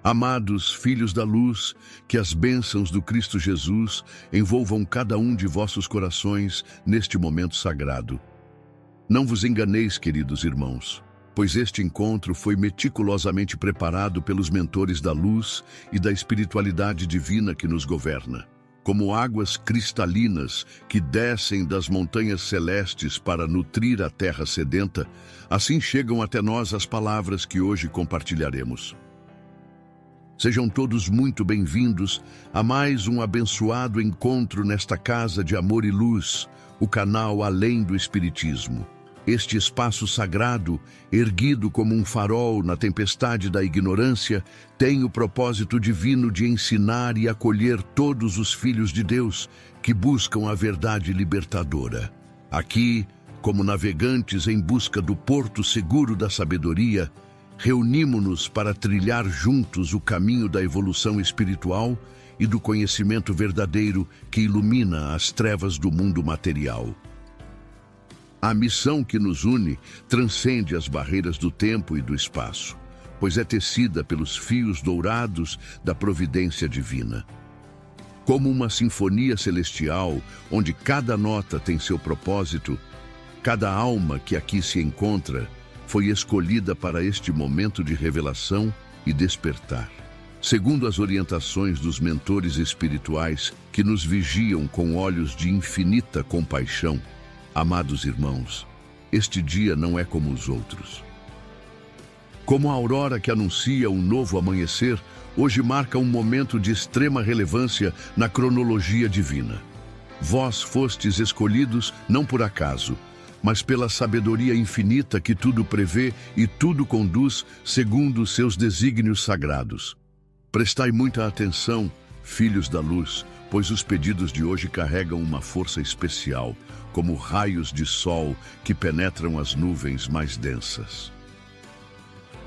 Amados filhos da luz, que as bênçãos do Cristo Jesus envolvam cada um de vossos corações neste momento sagrado. Não vos enganeis, queridos irmãos, pois este encontro foi meticulosamente preparado pelos mentores da luz e da espiritualidade divina que nos governa. Como águas cristalinas que descem das montanhas celestes para nutrir a terra sedenta, assim chegam até nós as palavras que hoje compartilharemos. Sejam todos muito bem-vindos a mais um abençoado encontro nesta casa de amor e luz, o canal Além do Espiritismo. Este espaço sagrado, erguido como um farol na tempestade da ignorância, tem o propósito divino de ensinar e acolher todos os filhos de Deus que buscam a verdade libertadora. Aqui, como navegantes em busca do porto seguro da sabedoria, reunimo-nos para trilhar juntos o caminho da evolução espiritual e do conhecimento verdadeiro que ilumina as trevas do mundo material. A missão que nos une transcende as barreiras do tempo e do espaço, pois é tecida pelos fios dourados da providência divina. Como uma sinfonia celestial, onde cada nota tem seu propósito, cada alma que aqui se encontra foi escolhida para este momento de revelação e despertar. Segundo as orientações dos mentores espirituais que nos vigiam com olhos de infinita compaixão, amados irmãos, este dia não é como os outros. Como a aurora que anuncia um novo amanhecer, hoje marca um momento de extrema relevância na cronologia divina. Vós fostes escolhidos não por acaso, mas pela sabedoria infinita que tudo prevê e tudo conduz segundo os seus desígnios sagrados. Prestai muita atenção, filhos da luz, pois os pedidos de hoje carregam uma força especial, como raios de sol que penetram as nuvens mais densas.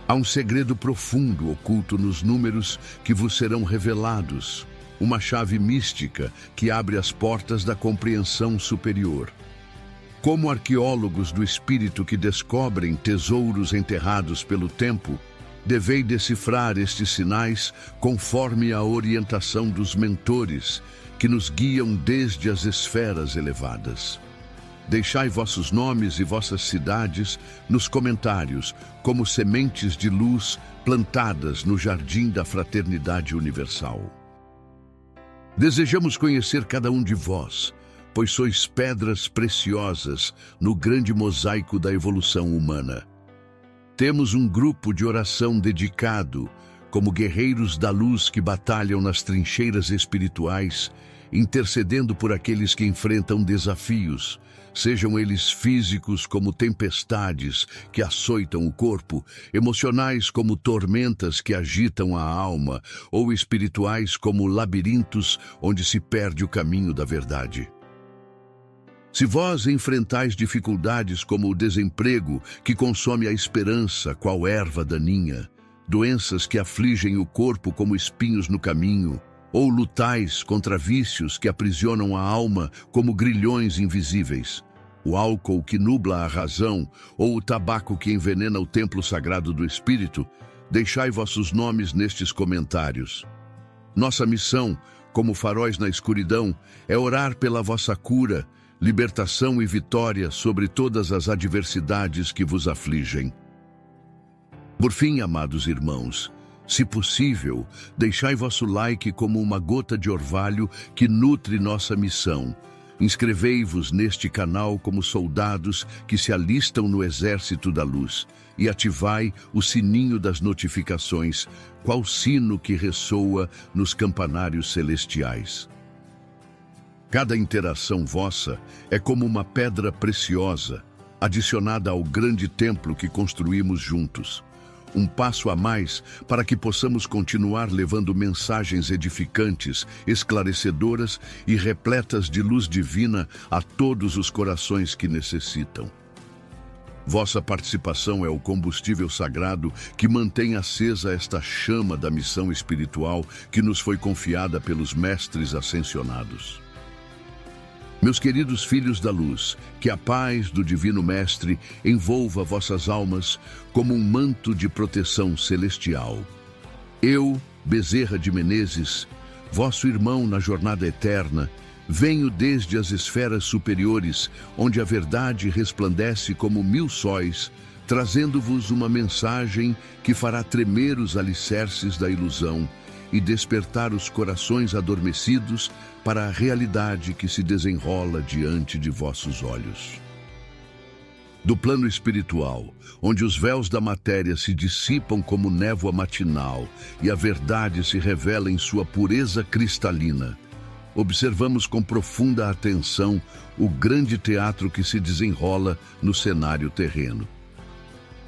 Há um segredo profundo oculto nos números que vos serão revelados, uma chave mística que abre as portas da compreensão superior. Como arqueólogos do espírito que descobrem tesouros enterrados pelo tempo, devei decifrar estes sinais conforme a orientação dos mentores que nos guiam desde as esferas elevadas. Deixai vossos nomes e vossas cidades nos comentários como sementes de luz plantadas no jardim da fraternidade universal. Desejamos conhecer cada um de vós, pois sois pedras preciosas no grande mosaico da evolução humana. Temos um grupo de oração dedicado, como guerreiros da luz que batalham nas trincheiras espirituais, intercedendo por aqueles que enfrentam desafios, sejam eles físicos como tempestades que açoitam o corpo, emocionais como tormentas que agitam a alma, ou espirituais como labirintos onde se perde o caminho da verdade. Se vós enfrentais dificuldades como o desemprego, que consome a esperança, qual erva daninha, doenças que afligem o corpo como espinhos no caminho, ou lutais contra vícios que aprisionam a alma como grilhões invisíveis, o álcool que nubla a razão, ou o tabaco que envenena o templo sagrado do espírito, deixai vossos nomes nestes comentários. Nossa missão, como faróis na escuridão, é orar pela vossa cura, libertação e vitória sobre todas as adversidades que vos afligem. Por fim, amados irmãos, se possível, deixai vosso like como uma gota de orvalho que nutre nossa missão. Inscrevei-vos neste canal como soldados que se alistam no exército da luz e ativai o sininho das notificações, qual sino que ressoa nos campanários celestiais. Cada interação vossa é como uma pedra preciosa, adicionada ao grande templo que construímos juntos. Um passo a mais para que possamos continuar levando mensagens edificantes, esclarecedoras e repletas de luz divina a todos os corações que necessitam. Vossa participação é o combustível sagrado que mantém acesa esta chama da missão espiritual que nos foi confiada pelos mestres ascensionados. Meus queridos filhos da luz, que a paz do Divino Mestre envolva vossas almas como um manto de proteção celestial. Eu, Bezerra de Menezes, vosso irmão na jornada eterna, venho desde as esferas superiores, onde a verdade resplandece como 1000 sóis, trazendo-vos uma mensagem que fará tremer os alicerces da ilusão e despertar os corações adormecidos para a realidade que se desenrola diante de vossos olhos. Do plano espiritual, onde os véus da matéria se dissipam como névoa matinal e a verdade se revela em sua pureza cristalina, observamos com profunda atenção o grande teatro que se desenrola no cenário terreno.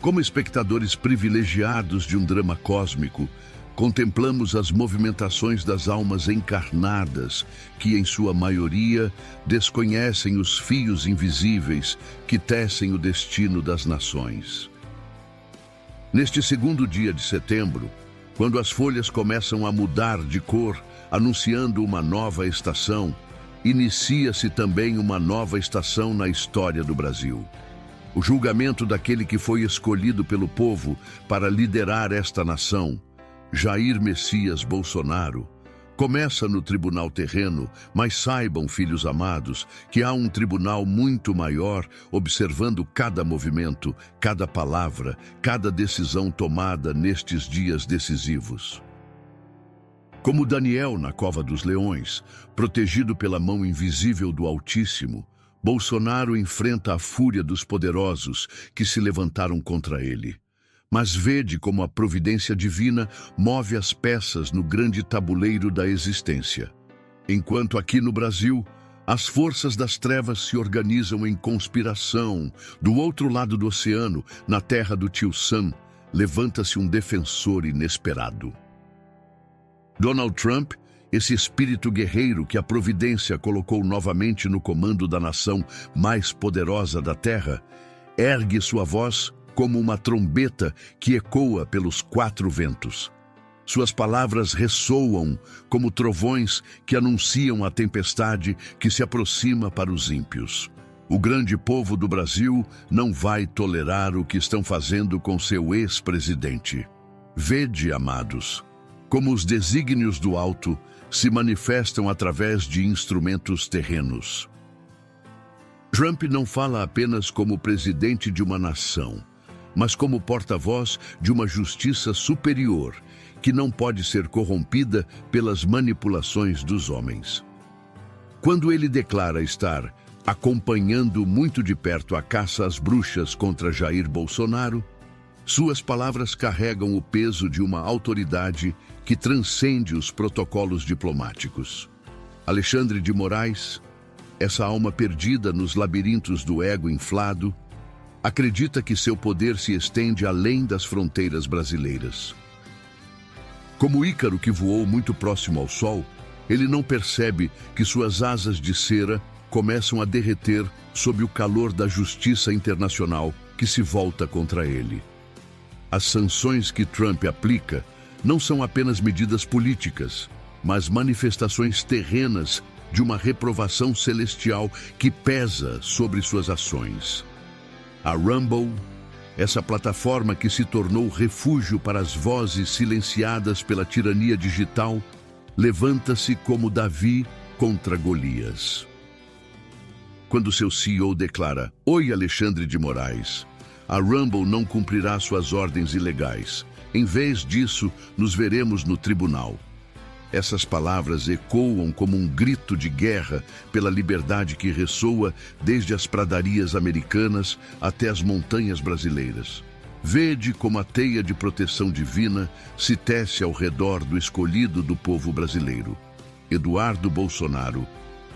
Como espectadores privilegiados de um drama cósmico, contemplamos as movimentações das almas encarnadas, que em sua maioria desconhecem os fios invisíveis que tecem o destino das nações. Neste segundo dia de setembro, quando as folhas começam a mudar de cor, anunciando uma nova estação, inicia-se também uma nova estação na história do Brasil. O julgamento daquele que foi escolhido pelo povo para liderar esta nação, Jair Messias Bolsonaro, começa no tribunal terreno, mas saibam, filhos amados, que há um tribunal muito maior observando cada movimento, cada palavra, cada decisão tomada nestes dias decisivos. Como Daniel na cova dos leões, protegido pela mão invisível do Altíssimo, Bolsonaro enfrenta a fúria dos poderosos que se levantaram contra ele. Mas vede como a providência divina move as peças no grande tabuleiro da existência. Enquanto aqui no Brasil, as forças das trevas se organizam em conspiração, do outro lado do oceano, na terra do tio Sam, levanta-se um defensor inesperado. Donald Trump, esse espírito guerreiro que a providência colocou novamente no comando da nação mais poderosa da terra, ergue sua voz como uma trombeta que ecoa pelos 4 ventos. Suas palavras ressoam como trovões que anunciam a tempestade que se aproxima para os ímpios. O grande povo do Brasil não vai tolerar o que estão fazendo com seu ex-presidente. Vede, amados, como os desígnios do alto se manifestam através de instrumentos terrenos. Trump não fala apenas como presidente de uma nação, mas como porta-voz de uma justiça superior, que não pode ser corrompida pelas manipulações dos homens. Quando ele declara estar acompanhando muito de perto a caça às bruxas contra Jair Bolsonaro, suas palavras carregam o peso de uma autoridade que transcende os protocolos diplomáticos. Alexandre de Moraes, essa alma perdida nos labirintos do ego inflado, acredita que seu poder se estende além das fronteiras brasileiras. Como Ícaro que voou muito próximo ao sol, ele não percebe que suas asas de cera começam a derreter sob o calor da justiça internacional que se volta contra ele. As sanções que Trump aplica não são apenas medidas políticas, mas manifestações terrenas de uma reprovação celestial que pesa sobre suas ações. A Rumble, essa plataforma que se tornou refúgio para as vozes silenciadas pela tirania digital, levanta-se como Davi contra Golias. Quando seu CEO declara: "Oi, Alexandre de Moraes, a Rumble não cumprirá suas ordens ilegais. Em vez disso, nos veremos no tribunal." Essas palavras ecoam como um grito de guerra pela liberdade que ressoa desde as pradarias americanas até as montanhas brasileiras. Vede como a teia de proteção divina se tece ao redor do escolhido do povo brasileiro. Eduardo Bolsonaro,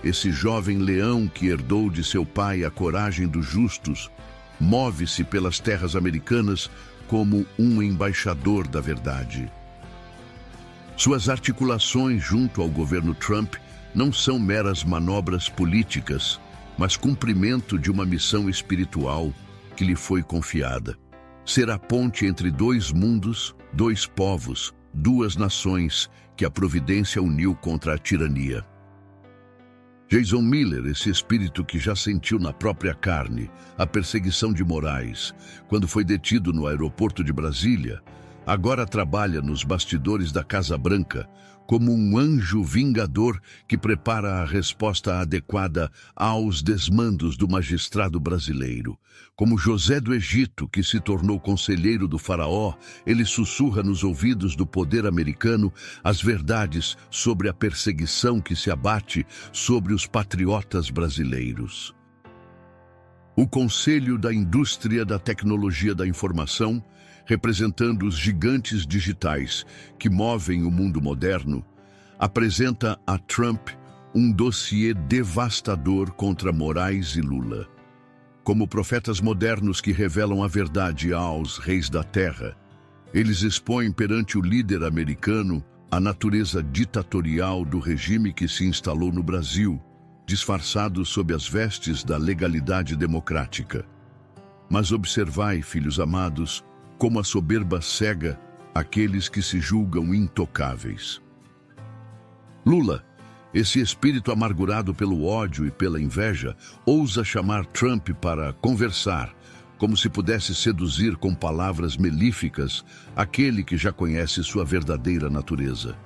esse jovem leão que herdou de seu pai a coragem dos justos, move-se pelas terras americanas como um embaixador da verdade. Suas articulações junto ao governo Trump não são meras manobras políticas, mas cumprimento de uma missão espiritual que lhe foi confiada. Ser a ponte entre 2 mundos, 2 povos, 2 nações que a providência uniu contra a tirania. Jason Miller, esse espírito que já sentiu na própria carne a perseguição de Moraes, quando foi detido no aeroporto de Brasília, agora trabalha nos bastidores da Casa Branca como um anjo vingador que prepara a resposta adequada aos desmandos do magistrado brasileiro. Como José do Egito, que se tornou conselheiro do faraó, ele sussurra nos ouvidos do poder americano as verdades sobre a perseguição que se abate sobre os patriotas brasileiros. O Conselho da Indústria da Tecnologia da Informação, representando os gigantes digitais que movem o mundo moderno, apresenta a Trump um dossiê devastador contra Moraes e Lula. Como profetas modernos que revelam a verdade aos reis da terra, eles expõem perante o líder americano a natureza ditatorial do regime que se instalou no Brasil, disfarçado sob as vestes da legalidade democrática. Mas observai, filhos amados, como a soberba cega aqueles que se julgam intocáveis. Lula, esse espírito amargurado pelo ódio e pela inveja, ousa chamar Trump para conversar, como se pudesse seduzir com palavras melíficas aquele que já conhece sua verdadeira natureza.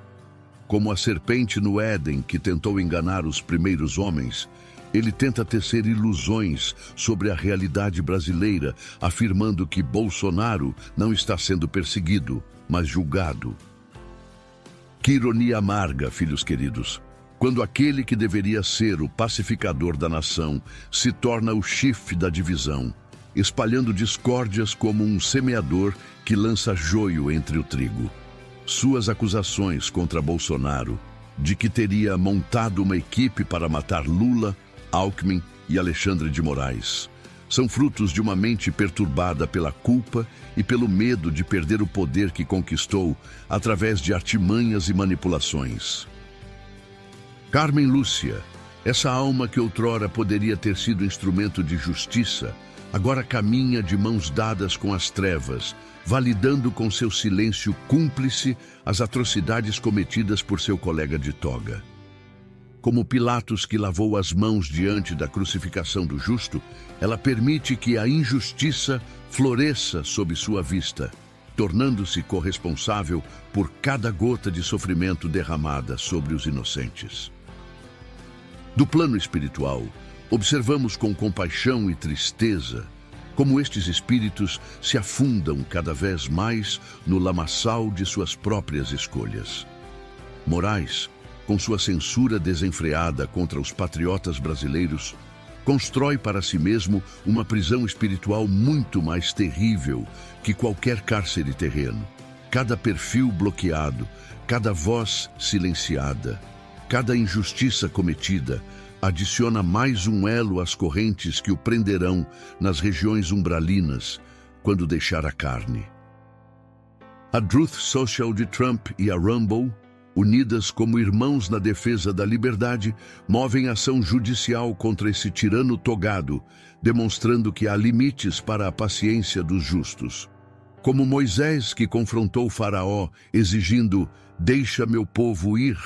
Como a serpente no Éden que tentou enganar os primeiros homens, ele tenta tecer ilusões sobre a realidade brasileira, afirmando que Bolsonaro não está sendo perseguido, mas julgado. Que ironia amarga, filhos queridos, quando aquele que deveria ser o pacificador da nação se torna o chifre da divisão, espalhando discórdias como um semeador que lança joio entre o trigo. Suas acusações contra Bolsonaro, de que teria montado uma equipe para matar Lula, Alckmin e Alexandre de Moraes, são frutos de uma mente perturbada pela culpa e pelo medo de perder o poder que conquistou através de artimanhas e manipulações. Carmen Lúcia, essa alma que outrora poderia ter sido instrumento de justiça, agora caminha de mãos dadas com as trevas, validando com seu silêncio cúmplice as atrocidades cometidas por seu colega de toga. Como Pilatos que lavou as mãos diante da crucificação do justo, ela permite que a injustiça floresça sob sua vista, tornando-se corresponsável por cada gota de sofrimento derramada sobre os inocentes. Do plano espiritual, observamos com compaixão e tristeza como estes espíritos se afundam cada vez mais no lamaçal de suas próprias escolhas. Moraes, com sua censura desenfreada contra os patriotas brasileiros, constrói para si mesmo uma prisão espiritual muito mais terrível que qualquer cárcere terreno. Cada perfil bloqueado, cada voz silenciada, cada injustiça cometida, adiciona mais um elo às correntes que o prenderão nas regiões umbralinas quando deixar a carne. A Truth Social de Trump e a Rumble, unidas como irmãos na defesa da liberdade, movem ação judicial contra esse tirano togado, demonstrando que há limites para a paciência dos justos. Como Moisés que confrontou o faraó, exigindo, "Deixa meu povo ir",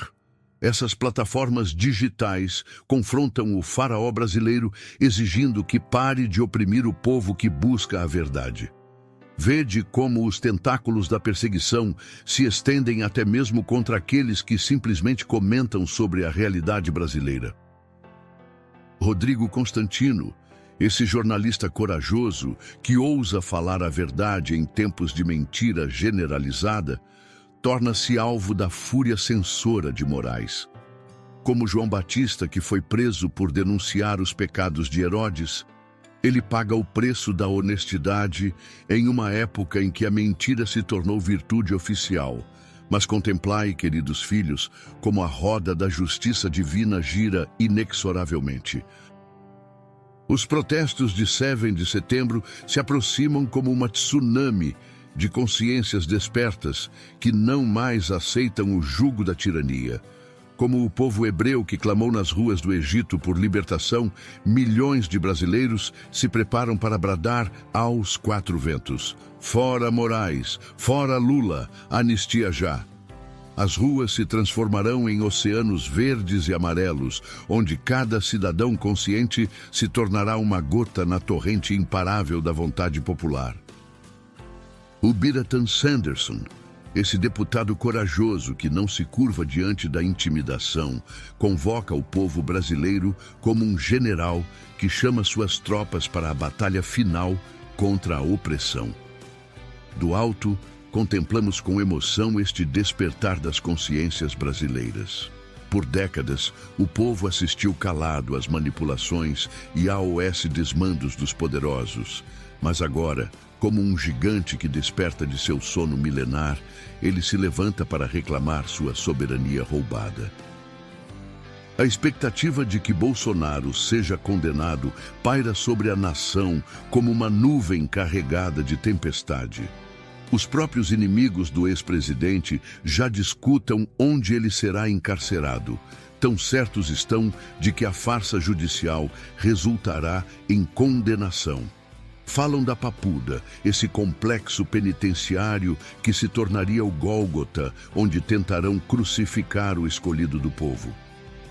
essas plataformas digitais confrontam o faraó brasileiro, exigindo que pare de oprimir o povo que busca a verdade. Vede como os tentáculos da perseguição se estendem até mesmo contra aqueles que simplesmente comentam sobre a realidade brasileira. Rodrigo Constantino, esse jornalista corajoso que ousa falar a verdade em tempos de mentira generalizada, torna-se alvo da fúria censora de Moraes. Como João Batista, que foi preso por denunciar os pecados de Herodes, ele paga o preço da honestidade em uma época em que a mentira se tornou virtude oficial. Mas contemplai, queridos filhos, como a roda da justiça divina gira inexoravelmente. Os protestos de 7 de setembro se aproximam como uma tsunami de consciências despertas que não mais aceitam o jugo da tirania. Como o povo hebreu que clamou nas ruas do Egito por libertação, milhões de brasileiros se preparam para bradar aos 4 ventos: "Fora Moraes, fora Lula, anistia já!" As ruas se transformarão em oceanos verdes e amarelos, onde cada cidadão consciente se tornará uma gota na torrente imparável da vontade popular. O Biratan Sanderson, esse deputado corajoso que não se curva diante da intimidação, convoca o povo brasileiro como um general que chama suas tropas para a batalha final contra a opressão. Do alto, contemplamos com emoção este despertar das consciências brasileiras. Por décadas, o povo assistiu calado às manipulações e aos desmandos dos poderosos. Mas agora, como um gigante que desperta de seu sono milenar, ele se levanta para reclamar sua soberania roubada. A expectativa de que Bolsonaro seja condenado paira sobre a nação como uma nuvem carregada de tempestade. Os próprios inimigos do ex-presidente já discutam onde ele será encarcerado. Tão certos estão de que a farsa judicial resultará em condenação. Falam da Papuda, esse complexo penitenciário que se tornaria o Gólgota, onde tentarão crucificar o escolhido do povo.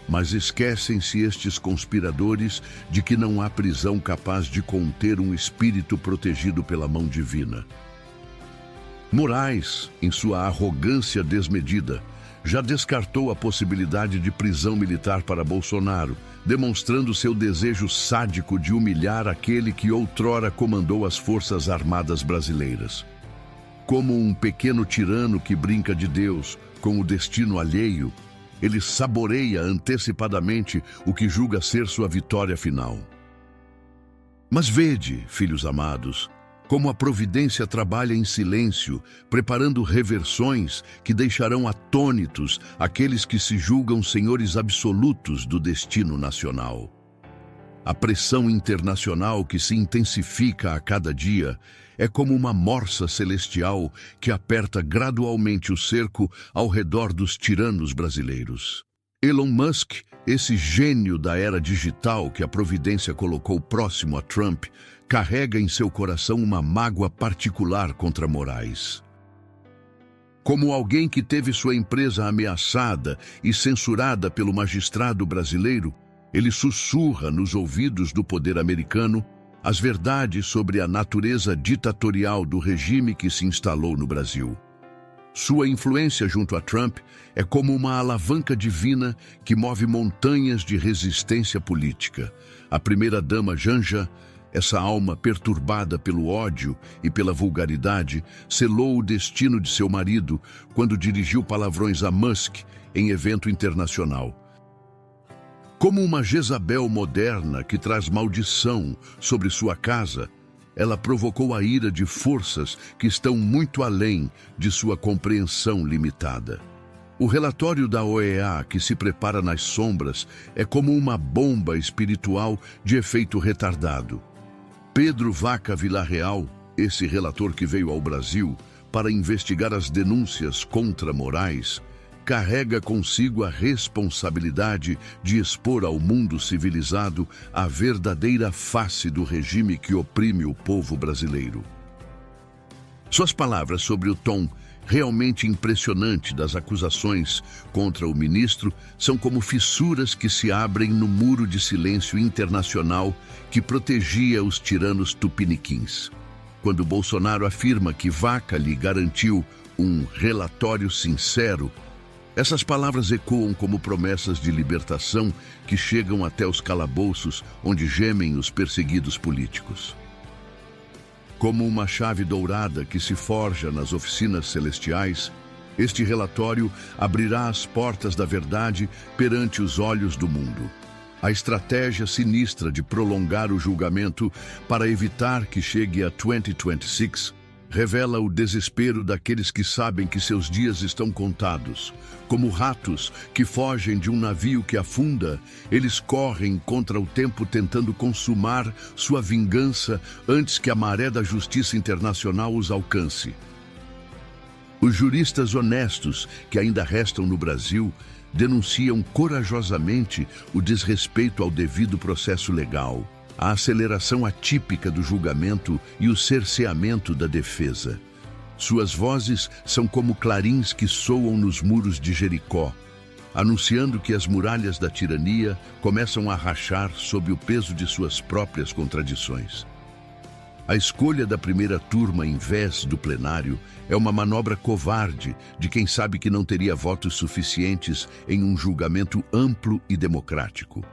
Mas esquecem-se estes conspiradores de que não há prisão capaz de conter um espírito protegido pela mão divina. Moraes, em sua arrogância desmedida, já descartou a possibilidade de prisão militar para Bolsonaro, demonstrando seu desejo sádico de humilhar aquele que outrora comandou as Forças Armadas brasileiras. Como um pequeno tirano que brinca de Deus com o destino alheio, ele saboreia antecipadamente o que julga ser sua vitória final. Mas vede, filhos amados, como a providência trabalha em silêncio, preparando reversões que deixarão atônitos aqueles que se julgam senhores absolutos do destino nacional. A pressão internacional que se intensifica a cada dia é como uma morsa celestial que aperta gradualmente o cerco ao redor dos tiranos brasileiros. Elon Musk, esse gênio da era digital que a providência colocou próximo a Trump, carrega em seu coração uma mágoa particular contra Moraes. Como alguém que teve sua empresa ameaçada e censurada pelo magistrado brasileiro, ele sussurra nos ouvidos do poder americano as verdades sobre a natureza ditatorial do regime que se instalou no Brasil. Sua influência junto a Trump é como uma alavanca divina que move montanhas de resistência política. A primeira-dama Janja, essa alma perturbada pelo ódio e pela vulgaridade, selou o destino de seu marido quando dirigiu palavrões a Musk em evento internacional. Como uma Jezabel moderna que traz maldição sobre sua casa, ela provocou a ira de forças que estão muito além de sua compreensão limitada. O relatório da OEA, que se prepara nas sombras, é como uma bomba espiritual de efeito retardado. Pedro Vaca Villarreal, esse relator que veio ao Brasil para investigar as denúncias contra Moraes, carrega consigo a responsabilidade de expor ao mundo civilizado a verdadeira face do regime que oprime o povo brasileiro. Suas palavras sobre o tom realmente impressionante das acusações contra o ministro são como fissuras que se abrem no muro de silêncio internacional que protegia os tiranos tupiniquins. Quando Bolsonaro afirma que Vaca lhe garantiu um relatório sincero, essas palavras ecoam como promessas de libertação que chegam até os calabouços onde gemem os perseguidos políticos. Como uma chave dourada que se forja nas oficinas celestiais, este relatório abrirá as portas da verdade perante os olhos do mundo. A estratégia sinistra de prolongar o julgamento para evitar que chegue a 2026 revela o desespero daqueles que sabem que seus dias estão contados. Como ratos que fogem de um navio que afunda, eles correm contra o tempo tentando consumar sua vingança antes que a maré da justiça internacional os alcance. Os juristas honestos que ainda restam no Brasil denunciam corajosamente o desrespeito ao devido processo legal, a aceleração atípica do julgamento e o cerceamento da defesa. Suas vozes são como clarins que soam nos muros de Jericó, anunciando que as muralhas da tirania começam a rachar sob o peso de suas próprias contradições. A escolha da primeira turma em vez do plenário é uma manobra covarde de quem sabe que não teria votos suficientes em um julgamento amplo e democrático.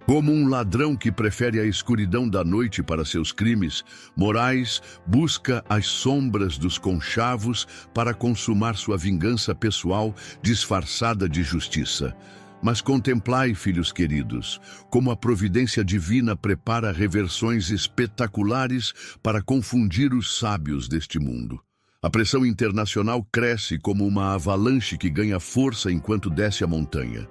Como um ladrão que prefere a escuridão da noite para seus crimes, Moraes busca as sombras dos conchavos para consumar sua vingança pessoal disfarçada de justiça. Mas contemplai, filhos queridos, como a providência divina prepara reversões espetaculares para confundir os sábios deste mundo. A pressão internacional cresce como uma avalanche que ganha força enquanto desce a montanha.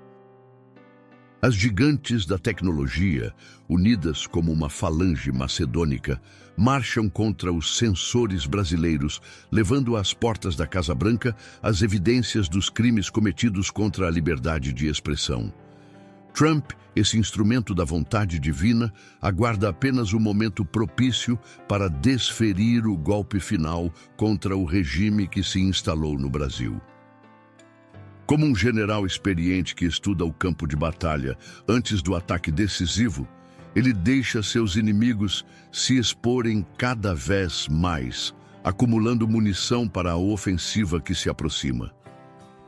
As gigantes da tecnologia, unidas como uma falange macedônica, marcham contra os censores brasileiros, levando às portas da Casa Branca as evidências dos crimes cometidos contra a liberdade de expressão. Trump, esse instrumento da vontade divina, aguarda apenas o momento propício para desferir o golpe final contra o regime que se instalou no Brasil. Como um general experiente que estuda o campo de batalha antes do ataque decisivo, ele deixa seus inimigos se exporem cada vez mais, acumulando munição para a ofensiva que se aproxima.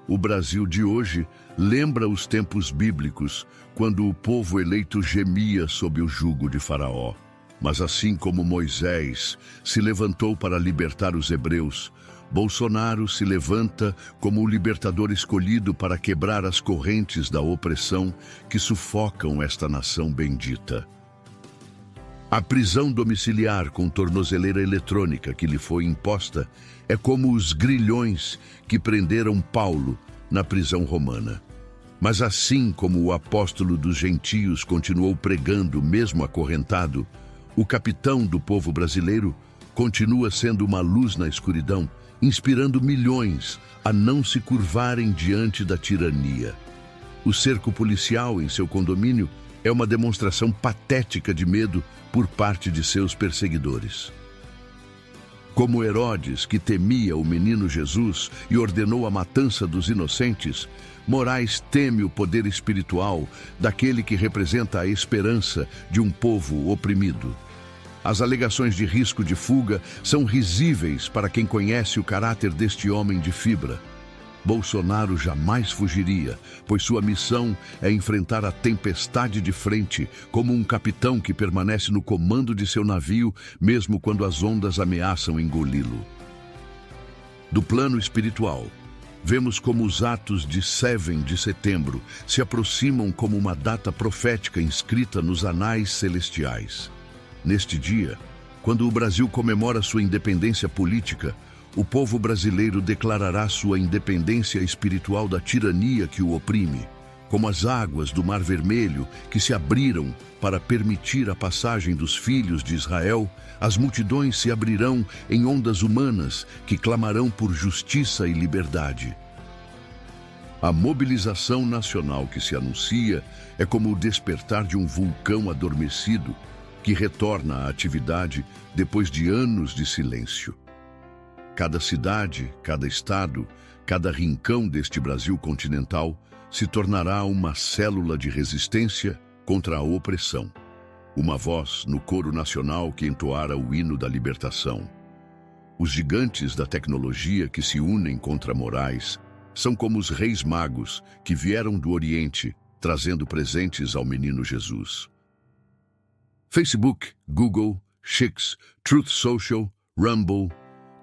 O Brasil de hoje lembra os tempos bíblicos, quando o povo eleito gemia sob o jugo de Faraó. Mas assim como Moisés se levantou para libertar os hebreus, Bolsonaro se levanta como o libertador escolhido para quebrar as correntes da opressão que sufocam esta nação bendita. A prisão domiciliar com tornozeleira eletrônica que lhe foi imposta é como os grilhões que prenderam Paulo na prisão romana. Mas assim como o apóstolo dos gentios continuou pregando mesmo acorrentado, o capitão do povo brasileiro continua sendo uma luz na escuridão, inspirando milhões a não se curvarem diante da tirania. O cerco policial em seu condomínio é uma demonstração patética de medo por parte de seus perseguidores. Como Herodes, que temia o menino Jesus e ordenou a matança dos inocentes, Moraes teme o poder espiritual daquele que representa a esperança de um povo oprimido. As alegações de risco de fuga são risíveis para quem conhece o caráter deste homem de fibra. Bolsonaro jamais fugiria, pois sua missão é enfrentar a tempestade de frente como um capitão que permanece no comando de seu navio, mesmo quando as ondas ameaçam engoli-lo. Do plano espiritual, vemos como os atos de 7 de setembro se aproximam como uma data profética inscrita nos anais celestiais. Neste dia, quando o Brasil comemora sua independência política, o povo brasileiro declarará sua independência espiritual da tirania que o oprime, como as águas do Mar Vermelho que se abriram para permitir a passagem dos filhos de Israel. As multidões se abrirão em ondas humanas que clamarão por justiça e liberdade. A mobilização nacional que se anuncia é como o despertar de um vulcão adormecido que retorna à atividade depois de anos de silêncio. Cada cidade, cada estado, cada rincão deste Brasil continental se tornará uma célula de resistência contra a opressão. Uma voz no coro nacional que entoara o hino da libertação. Os gigantes da tecnologia que se unem contra Moraes são como os reis magos que vieram do Oriente trazendo presentes ao menino Jesus. Facebook, Google, X, Truth Social, Rumble,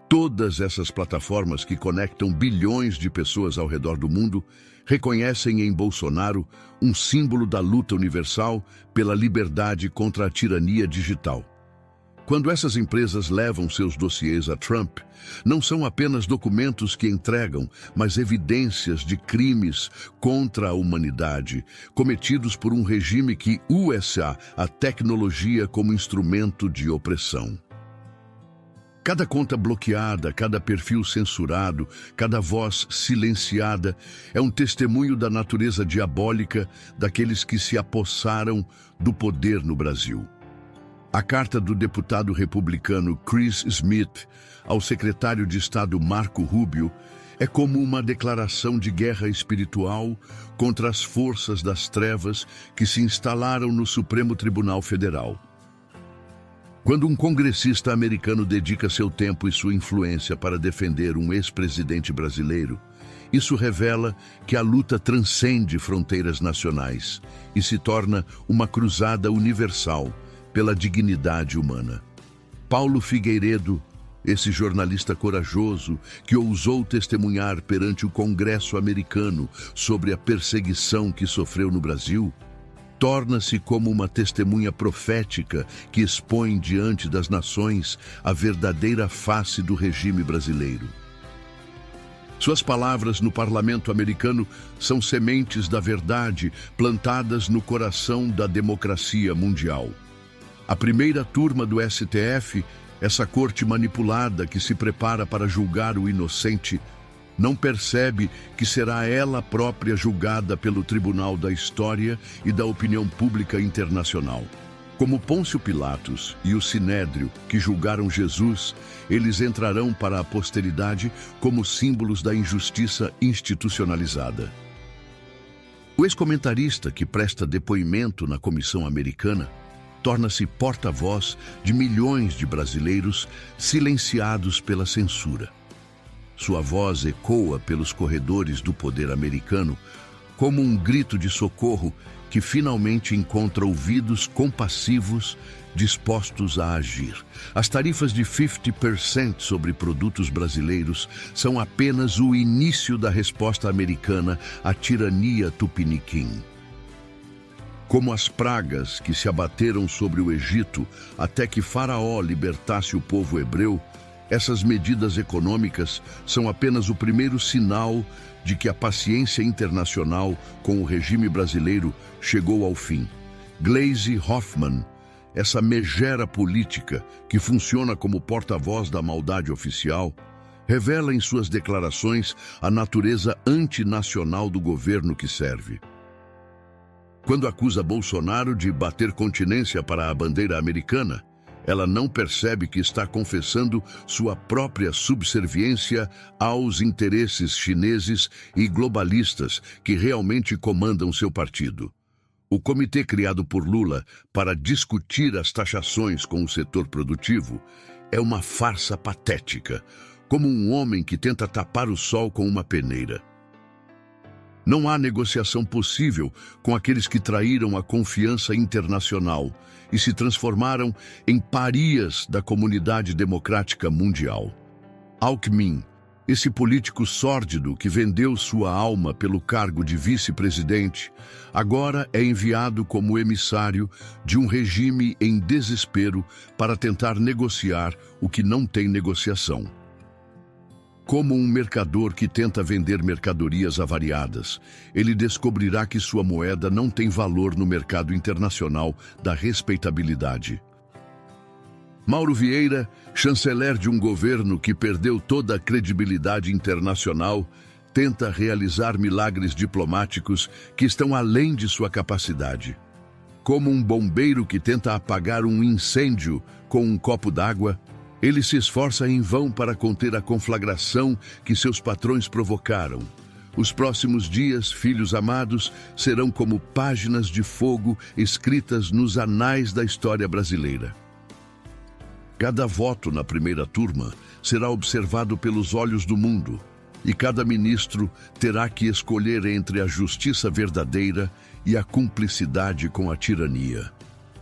todas essas plataformas que conectam bilhões de pessoas ao redor do mundo reconhecem em Bolsonaro um símbolo da luta universal pela liberdade contra a tirania digital. Quando essas empresas levam seus dossiês a Trump, não são apenas documentos que entregam, mas evidências de crimes contra a humanidade, cometidos por um regime que usa a tecnologia como instrumento de opressão. Cada conta bloqueada, cada perfil censurado, cada voz silenciada é um testemunho da natureza diabólica daqueles que se apossaram do poder no Brasil. A carta do deputado republicano Chris Smith ao secretário de Estado Marco Rubio é como uma declaração de guerra espiritual contra as forças das trevas que se instalaram no Supremo Tribunal Federal. Quando um congressista americano dedica seu tempo e sua influência para defender um ex-presidente brasileiro, isso revela que a luta transcende fronteiras nacionais e se torna uma cruzada universal pela dignidade humana. Paulo Figueiredo, esse jornalista corajoso que ousou testemunhar perante o Congresso americano sobre a perseguição que sofreu no Brasil, torna-se como uma testemunha profética que expõe diante das nações a verdadeira face do regime brasileiro. Suas palavras no parlamento americano são sementes da verdade plantadas no coração da democracia mundial. A primeira turma do STF, essa corte manipulada que se prepara para julgar o inocente, não percebe que será ela própria julgada pelo tribunal da história e da opinião pública internacional. Como Pôncio Pilatos e o Sinédrio que julgaram Jesus, eles entrarão para a posteridade como símbolos da injustiça institucionalizada. O ex-comentarista que presta depoimento na comissão americana torna-se porta-voz de milhões de brasileiros silenciados pela censura. Sua voz ecoa pelos corredores do poder americano como um grito de socorro que finalmente encontra ouvidos compassivos dispostos a agir. As tarifas de 50% sobre produtos brasileiros são apenas o início da resposta americana à tirania tupiniquim. Como as pragas que se abateram sobre o Egito até que Faraó libertasse o povo hebreu, essas medidas econômicas são apenas o primeiro sinal de que a paciência internacional com o regime brasileiro chegou ao fim. Gleisi Hoffmann, essa megera política que funciona como porta-voz da maldade oficial, revela em suas declarações a natureza antinacional do governo que serve. Quando acusa Bolsonaro de bater continência para a bandeira americana, ela não percebe que está confessando sua própria subserviência aos interesses chineses e globalistas que realmente comandam seu partido. O comitê criado por Lula para discutir as taxações com o setor produtivo é uma farsa patética, como um homem que tenta tapar o sol com uma peneira. Não há negociação possível com aqueles que traíram a confiança internacional e se transformaram em parias da comunidade democrática mundial. Alckmin, esse político sórdido que vendeu sua alma pelo cargo de vice-presidente, agora é enviado como emissário de um regime em desespero para tentar negociar o que não tem negociação. Como um mercador que tenta vender mercadorias avariadas, ele descobrirá que sua moeda não tem valor no mercado internacional da respeitabilidade. Mauro Vieira, chanceler de um governo que perdeu toda a credibilidade internacional, tenta realizar milagres diplomáticos que estão além de sua capacidade. Como um bombeiro que tenta apagar um incêndio com um copo d'água, ele se esforça em vão para conter a conflagração que seus patrões provocaram. Os próximos dias, filhos amados, serão como páginas de fogo escritas nos anais da história brasileira. Cada voto na primeira turma será observado pelos olhos do mundo, e cada ministro terá que escolher entre a justiça verdadeira e a cumplicidade com a tirania.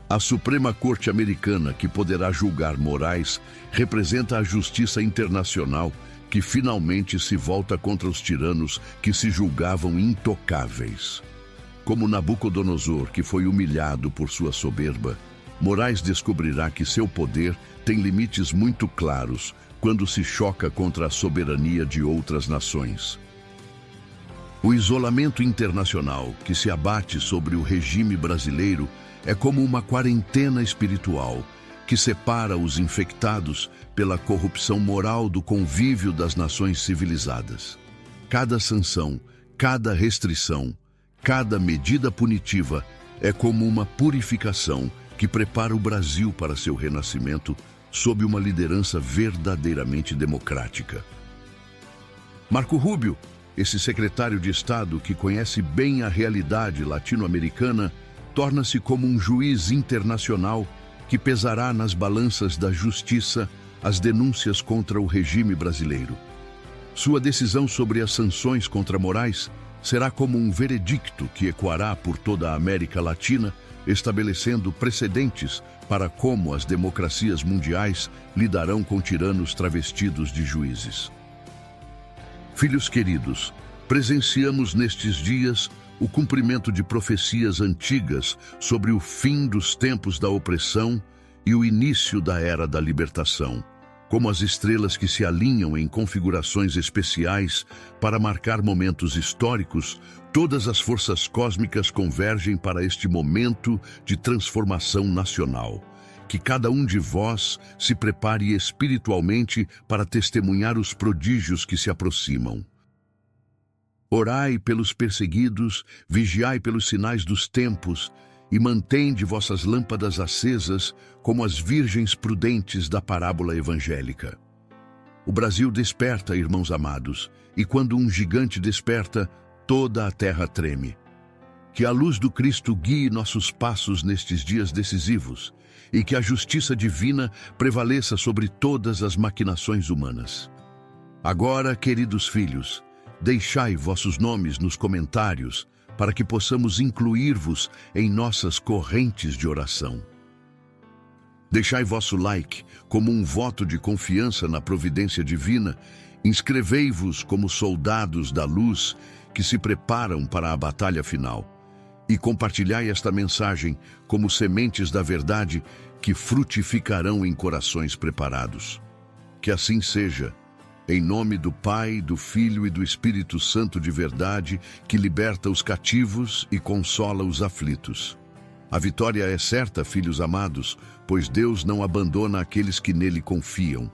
A Suprema Corte Americana, que poderá julgar Moraes, representa a justiça internacional que finalmente se volta contra os tiranos que se julgavam intocáveis. Como Nabucodonosor, que foi humilhado por sua soberba, Moraes descobrirá que seu poder tem limites muito claros quando se choca contra a soberania de outras nações. O isolamento internacional que se abate sobre o regime brasileiro é como uma quarentena espiritual que separa os infectados pela corrupção moral do convívio das nações civilizadas. Cada sanção, cada restrição, cada medida punitiva é como uma purificação que prepara o Brasil para seu renascimento sob uma liderança verdadeiramente democrática. Marco Rubio, esse secretário de Estado que conhece bem a realidade latino-americana, torna-se como um juiz internacional que pesará nas balanças da justiça as denúncias contra o regime brasileiro. Sua decisão sobre as sanções contra Moraes será como um veredicto que ecoará por toda a América Latina, estabelecendo precedentes para como as democracias mundiais lidarão com tiranos travestidos de juízes. Filhos queridos, presenciamos nestes dias o cumprimento de profecias antigas sobre o fim dos tempos da opressão e o início da era da libertação, como as estrelas que se alinham em configurações especiais para marcar momentos históricos. Todas as forças cósmicas convergem para este momento de transformação nacional. Que cada um de vós se prepare espiritualmente para testemunhar os prodígios que se aproximam. Orai pelos perseguidos, vigiai pelos sinais dos tempos, e mantende vossas lâmpadas acesas como as virgens prudentes da parábola evangélica. O Brasil desperta, irmãos amados, e quando um gigante desperta, toda a terra treme. Que a luz do Cristo guie nossos passos nestes dias decisivos, e que a justiça divina prevaleça sobre todas as maquinações humanas. Agora, queridos filhos, deixai vossos nomes nos comentários, para que possamos incluir-vos em nossas correntes de oração. Deixai vosso like como um voto de confiança na providência divina. Inscrevei-vos como soldados da luz que se preparam para a batalha final. E compartilhai esta mensagem como sementes da verdade que frutificarão em corações preparados. Que assim seja. Em nome do Pai, do Filho e do Espírito Santo de verdade, que liberta os cativos e consola os aflitos. A vitória é certa, filhos amados, pois Deus não abandona aqueles que nele confiam.